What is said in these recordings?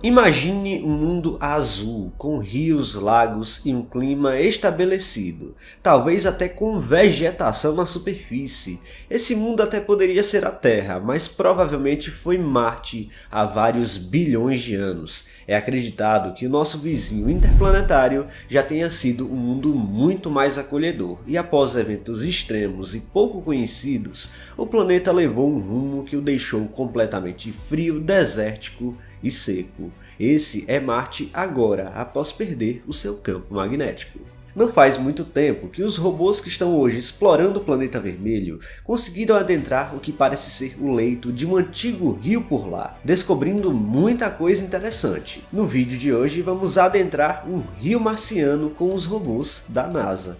Imagine um mundo azul, com rios, lagos e um clima estabelecido, talvez até com vegetação na superfície. Esse mundo até poderia ser a Terra, mas provavelmente foi Marte há vários bilhões de anos. É acreditado que o nosso vizinho interplanetário já tenha sido um mundo muito mais acolhedor, e após eventos extremos e pouco conhecidos, o planeta levou um rumo que o deixou completamente frio, desértico e seco. Esse é Marte agora, após perder o seu campo magnético. Não faz muito tempo que os robôs que estão hoje explorando o planeta vermelho conseguiram adentrar o que parece ser o leito de um antigo rio por lá, descobrindo muita coisa interessante. No vídeo de hoje vamos adentrar um rio marciano com os robôs da NASA.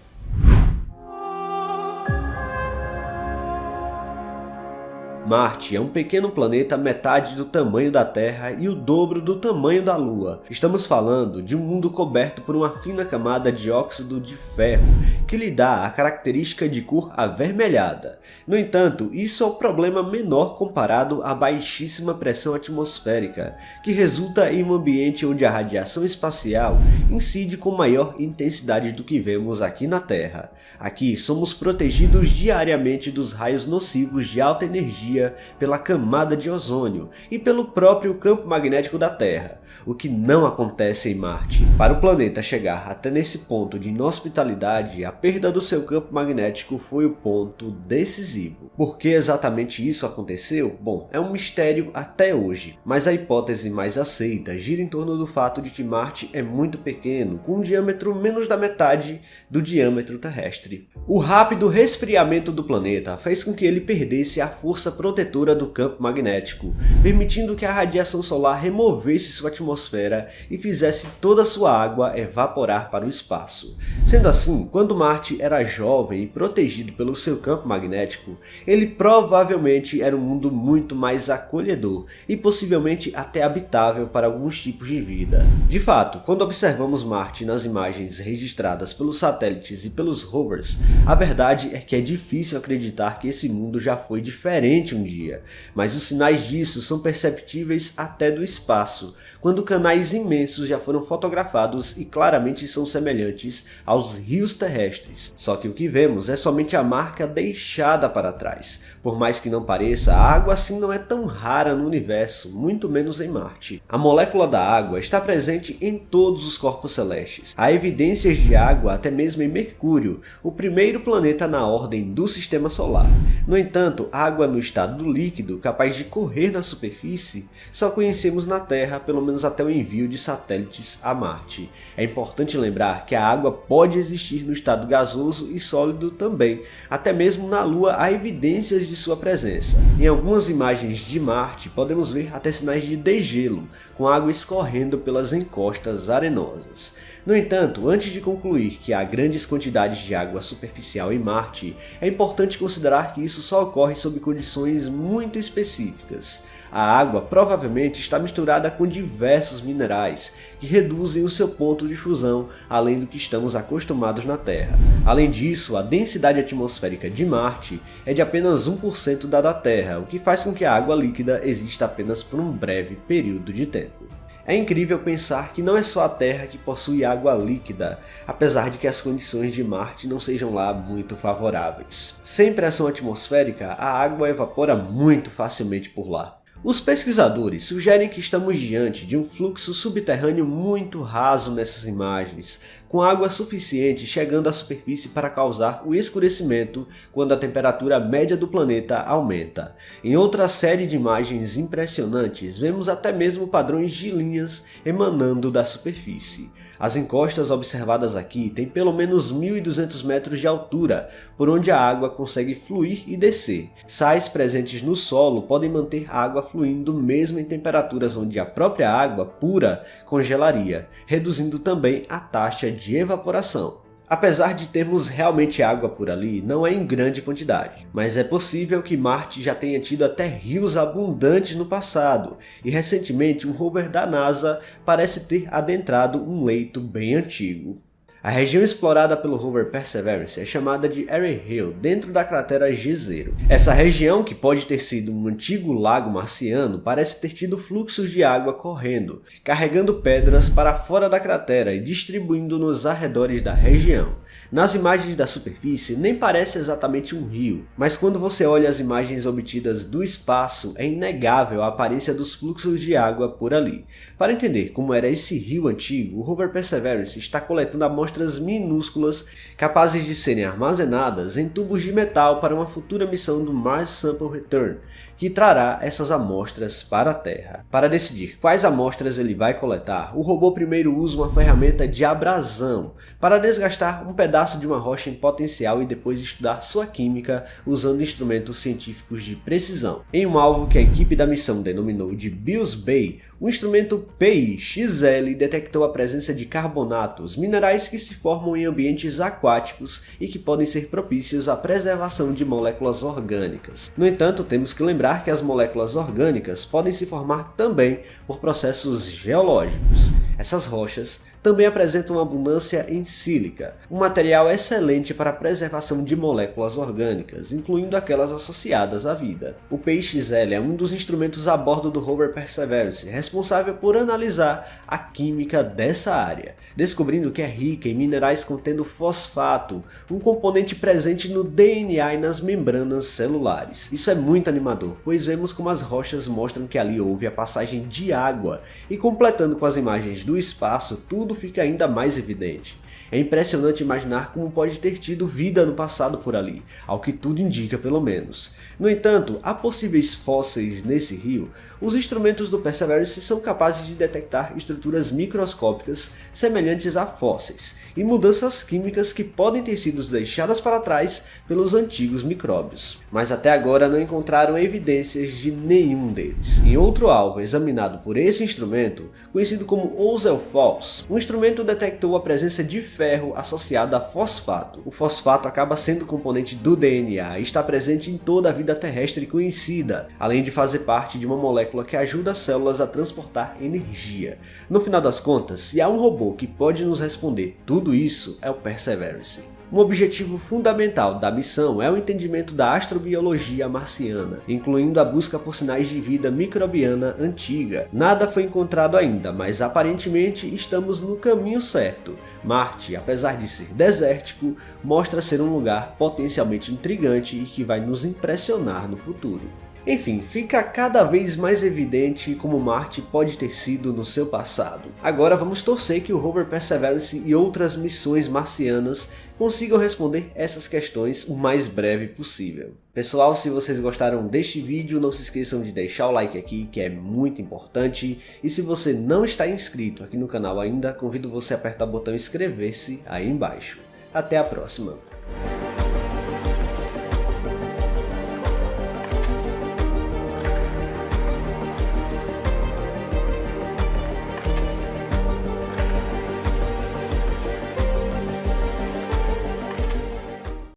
Marte é um pequeno planeta metade do tamanho da Terra e o dobro do tamanho da Lua. Estamos falando de um mundo coberto por uma fina camada de óxido de ferro, que lhe dá a característica de cor avermelhada. No entanto, isso é um problema menor comparado à baixíssima pressão atmosférica, que resulta em um ambiente onde a radiação espacial incide com maior intensidade do que vemos aqui na Terra. Aqui somos protegidos diariamente dos raios nocivos de alta energia pela camada de ozônio e pelo próprio campo magnético da Terra, o que não acontece em Marte. Para o planeta chegar até nesse ponto de inhospitalidade, a perda do seu campo magnético foi o ponto decisivo. Por que exatamente isso aconteceu? Bom, é um mistério até hoje, mas a hipótese mais aceita gira em torno do fato de que Marte é muito pequeno, com um diâmetro menos da metade do diâmetro terrestre. O rápido resfriamento do planeta fez com que ele perdesse a força protetora do campo magnético, permitindo que a radiação solar removesse sua atmosfera e fizesse toda a sua água evaporar para o espaço. Sendo assim, quando Marte era jovem e protegido pelo seu campo magnético, ele provavelmente era um mundo muito mais acolhedor e possivelmente até habitável para alguns tipos de vida. De fato, quando observamos Marte nas imagens registradas pelos satélites e pelos rovers, a verdade é que é difícil acreditar que esse mundo já foi diferente um dia, mas os sinais disso são perceptíveis até do espaço, quando canais imensos já foram fotografados e claramente são semelhantes aos rios terrestres. Só que o que vemos é somente a marca deixada para trás. Por mais que não pareça, a água assim não é tão rara no universo, muito menos em Marte. A molécula da água está presente em todos os corpos celestes. Há evidências de água até mesmo em Mercúrio, o primeiro planeta na ordem do Sistema Solar. No entanto, água no estado líquido, capaz de correr na superfície, só conhecemos na Terra, pelo menos até o envio de satélites a Marte. É importante lembrar que a água pode existir no estado gasoso e sólido também. Até mesmo na Lua há evidências de sua presença. Em algumas imagens de Marte podemos ver até sinais de degelo, com água escorrendo pelas encostas arenosas. No entanto, antes de concluir que há grandes quantidades de água superficial em Marte, é importante considerar que isso só ocorre sob condições muito específicas. A água provavelmente está misturada com diversos minerais que reduzem o seu ponto de fusão além do que estamos acostumados na Terra. Além disso, a densidade atmosférica de Marte é de apenas 1% da Terra, o que faz com que a água líquida exista apenas por um breve período de tempo. É incrível pensar que não é só a Terra que possui água líquida, apesar de que as condições de Marte não sejam lá muito favoráveis. Sem pressão atmosférica, a água evapora muito facilmente por lá. Os pesquisadores sugerem que estamos diante de um fluxo subterrâneo muito raso nessas imagens, com água suficiente chegando à superfície para causar o escurecimento quando a temperatura média do planeta aumenta. Em outra série de imagens impressionantes, vemos até mesmo padrões de linhas emanando da superfície. As encostas observadas aqui têm pelo menos 1.200 metros de altura, por onde a água consegue fluir e descer. Sais presentes no solo podem manter a água fluindo mesmo em temperaturas onde a própria água pura congelaria, reduzindo também a taxa de evaporação. Apesar de termos realmente água por ali, não é em grande quantidade, mas é possível que Marte já tenha tido até rios abundantes no passado, e recentemente um rover da NASA parece ter adentrado um leito bem antigo. A região explorada pelo rover Perseverance é chamada de Array Hill, dentro da cratera G0. Essa região, que pode ter sido um antigo lago marciano, parece ter tido fluxos de água correndo, carregando pedras para fora da cratera e distribuindo nos arredores da região. Nas imagens da superfície nem parece exatamente um rio, mas quando você olha as imagens obtidas do espaço é inegável a aparência dos fluxos de água por ali. Para entender como era esse rio antigo, o rover Perseverance está coletando amostras minúsculas capazes de serem armazenadas em tubos de metal para uma futura missão do Mars Sample Return, que trará essas amostras para a Terra. Para decidir quais amostras ele vai coletar, o robô primeiro usa uma ferramenta de abrasão para desgastar um pedaço de uma rocha em potencial e depois estudar sua química usando instrumentos científicos de precisão. Em um alvo que a equipe da missão denominou de Bills Bay, o instrumento PI-XL detectou a presença de carbonatos, minerais que se formam em ambientes aquáticos e que podem ser propícios à preservação de moléculas orgânicas. No entanto, temos que lembrar que as moléculas orgânicas podem se formar também por processos geológicos. Essas rochas também apresentam abundância em sílica, um material excelente para a preservação de moléculas orgânicas, incluindo aquelas associadas à vida. O PI-XL é um dos instrumentos a bordo do rover Perseverance, responsável por analisar a química dessa área, descobrindo que é rica em minerais contendo fosfato, um componente presente no DNA e nas membranas celulares. Isso é muito animador, pois vemos como as rochas mostram que ali houve a passagem de água, e completando com as imagens do espaço, tudo fica ainda mais evidente. É impressionante imaginar como pode ter tido vida no passado por ali, ao que tudo indica pelo menos. No entanto, há possíveis fósseis nesse rio. Os instrumentos do Perseverance são capazes de detectar estruturas microscópicas semelhantes a fósseis e mudanças químicas que podem ter sido deixadas para trás pelos antigos micróbios, mas até agora não encontraram evidências de nenhum deles. Em outro alvo examinado por esse instrumento, conhecido como Ozell Falls, o instrumento detectou a presença de ferro associado a fosfato. O fosfato acaba sendo componente do DNA e está presente em toda a vida terrestre conhecida, além de fazer parte de uma molécula que ajuda as células a transportar energia. No final das contas, se há um robô que pode nos responder tudo isso, é o Perseverance. Um objetivo fundamental da missão é o entendimento da astrobiologia marciana, incluindo a busca por sinais de vida microbiana antiga. Nada foi encontrado ainda, mas aparentemente estamos no caminho certo. Marte, apesar de ser desértico, mostra ser um lugar potencialmente intrigante e que vai nos impressionar no futuro. Enfim, fica cada vez mais evidente como Marte pode ter sido no seu passado. Agora vamos torcer que o rover Perseverance e outras missões marcianas consigam responder essas questões o mais breve possível. Pessoal, se vocês gostaram deste vídeo, não se esqueçam de deixar o like aqui, que é muito importante. E se você não está inscrito aqui no canal ainda, convido você a apertar o botão inscrever-se aí embaixo. Até a próxima!